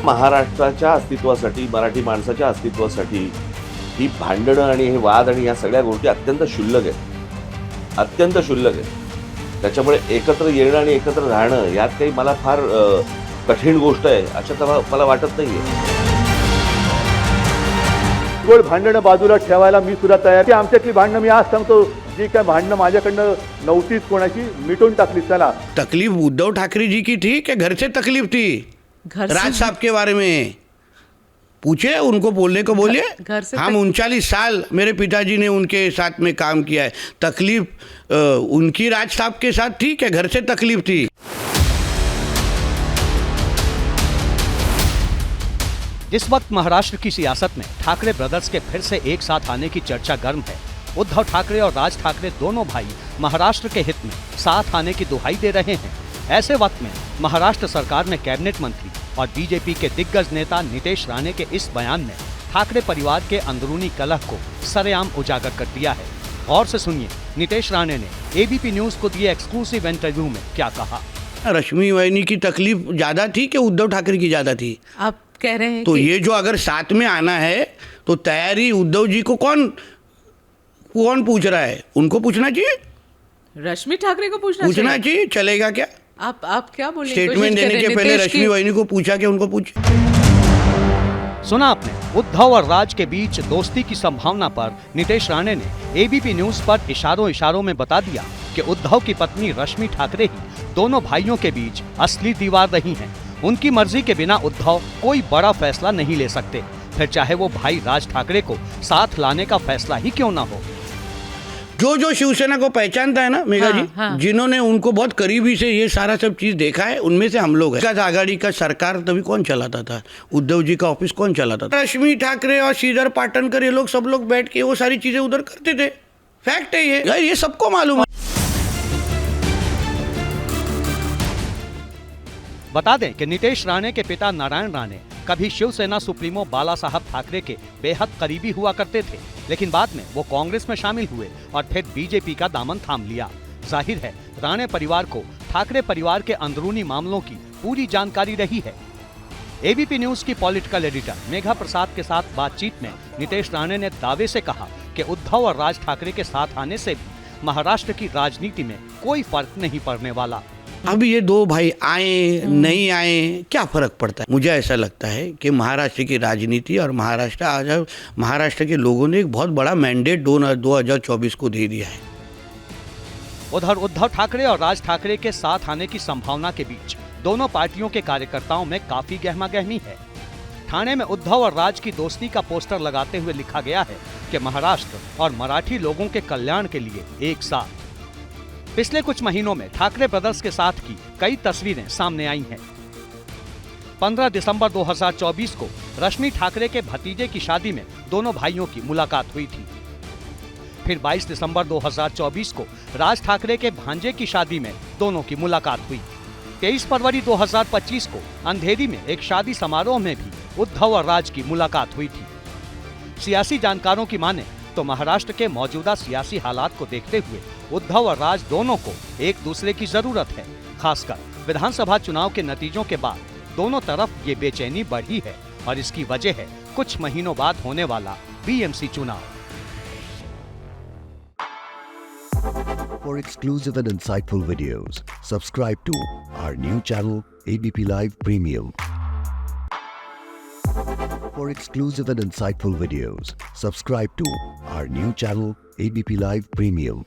महाराष्ट्राच्या अस्तित्वासाठी, मराठी माणसाच्या अस्तित्वासाठी ही भांडणं आणि हे वाद आणि या सगळ्या गोष्टी अत्यंत क्षुल्लक आहेत, अत्यंत क्षुल्लक आहेत. त्याच्यामुळे एकत्र येणं आणि एकत्र राहणं यात काही मला फार कठीण गोष्ट आहे असं तर मला वाटत नाही आहे. केवळ भांडणं बाजूला ठेवायला मी सुद्धा तयार आहे. आमच्यातली भांडणं मी आज सांगतो, जी काय भांडणं माझ्याकडनं नव्हतीच कोणाची, मिटून टाकली. चला, तकलीफ उद्धव ठाकरे जी की थी कि घर से तकलीफ थी? राज साहब के बारे में पूछे, उनको बोलने को बोलिए. हम 39 साल मेरे पिताजी ने उनके साथ में काम किया है. तकलीफ उनकी राज साहब के साथ थी कि घर से तकलीफ थी? इस वक्त महाराष्ट्र की सियासत में ठाकरे ब्रदर्स के फिर से एक साथ आने की चर्चा गर्म है. उद्धव ठाकरे और राज ठाकरे दोनों भाई महाराष्ट्र के हित में साथ आने की दुहाई दे रहे हैं. ऐसे वक्त में महाराष्ट्र सरकार ने कैबिनेट मंत्री और बीजेपी के दिग्गज नेता नितेश राणे के इस बयान ने ठाकरे परिवार के अंदरूनी कलह को सरेआम उजागर कर दिया है. और से सुनिए नितेश राणे ने एबीपी न्यूज को दिए एक्सक्लूसिव इंटरव्यू में क्या कहा. रश्मि वाहिनी की तकलीफ ज्यादा थी कि उद्धव ठाकरे की ज्यादा थी? आप कह रहे हैं तो कि ये जो अगर साथ में आना है तो तैयारी उद्धव जी को कौन पूछ रहा है? उनको पूछना चाहिए, रश्मि ठाकरे को पूछना चाहिए. चलेगा क्या? आप क्या बोलने की स्टेटमेंट कोशिश कर देने रहे के हैं? पहले नीतीश रश्मि की- वाहिनी को पूछा कि उनको पूछ. सुना आपने, उद्धव और राज के बीच दोस्ती की संभावना पर नितेश राणे ने एबीपी न्यूज पर इशारों में बता दिया कि उद्धव की पत्नी रश्मि ठाकरे ही दोनों भाइयों के बीच असली दीवार रही हैं. उनकी मर्जी के बिना उद्धव कोई बड़ा फैसला नहीं ले सकते, फिर चाहे वो भाई राज ठाकरे को साथ लाने का फैसला ही क्यों ना हो. जो शिवसेना को पहचानता है ना मेघा जी, हाँ. जिन्होंने उनको बहुत करीबी से ये सारा सब चीज देखा है, उनमें से हम लोग हैं. विकास आघाड़ी का सरकार तभी कौन चलाता था? उद्धव जी का ऑफिस कौन चलाता था? रश्मि ठाकरे और श्रीधर पाटनकर ये लोग सब लोग बैठ के वो सारी चीजें उधर करते थे. फैक्ट है ये सबको मालूम है. बता दें कि नितेश राणे के पिता नारायण राणे कभी शिवसेना सुप्रीमो बाला साहब ठाकरे के बेहद करीबी हुआ करते थे, लेकिन बाद में वो कांग्रेस में शामिल हुए और फिर बीजेपी का दामन थाम लिया. जाहिर है राणे परिवार को ठाकरे परिवार के अंदरूनी मामलों की पूरी जानकारी रही है. एबीपी न्यूज की पॉलिटिकल एडिटर मेघा प्रसाद के साथ बातचीत में नितेश राणे ने दावे से कहा कि उद्धव और राज ठाकरे के साथ आने से भी महाराष्ट्र की राजनीति में कोई फर्क नहीं पड़ने वाला. अब ये दो भाई आए नहीं आए क्या फर्क पड़ता है? मुझे ऐसा लगता है कि महाराष्ट्र की राजनीति और महाराष्ट्र के लोगों ने एक बहुत बड़ा मैंडेट 2024 को दे दिया है. उधर उद्धव ठाकरे और राज ठाकरे के साथ आने की संभावना के बीच दोनों पार्टियों के कार्यकर्ताओं में काफी गहमागहमी है. ठाणे में उद्धव और राज की दोस्ती का पोस्टर लगाते हुए लिखा गया है कि महाराष्ट्र और मराठी लोगों के कल्याण के लिए एक साथ. पिछले कुछ महीनों में ठाकरे ब्रदर्स के साथ की कई तस्वीरें सामने आई हैं. 15 दिसंबर 2024 को रश्मि ठाकरे के भतीजे की शादी में दोनों भाइयों की मुलाकात हुई थी. फिर 22 दिसंबर 2024 को राज ठाकरे के भांजे की शादी में दोनों की मुलाकात हुई. 23 फरवरी 2025 को अंधेरी में एक शादी समारोह में भी उद्धव और राज की मुलाकात हुई थी. सियासी जानकारों की माने तो महाराष्ट्र के मौजूदा सियासी हालात को देखते हुए उद्धव और राज दोनों को एक दूसरे की जरूरत है. खासकर विधानसभा चुनाव के नतीजों के बाद दोनों तरफ ये बेचैनी बढ़ी है और इसकी वजह है कुछ महीनों बाद होने वाला बीएमसी चुनाव. For exclusive and insightful videos, subscribe to our new channel ABP Live Premium. For exclusive and insightful videos, subscribe to our new channel ABP Live Premium.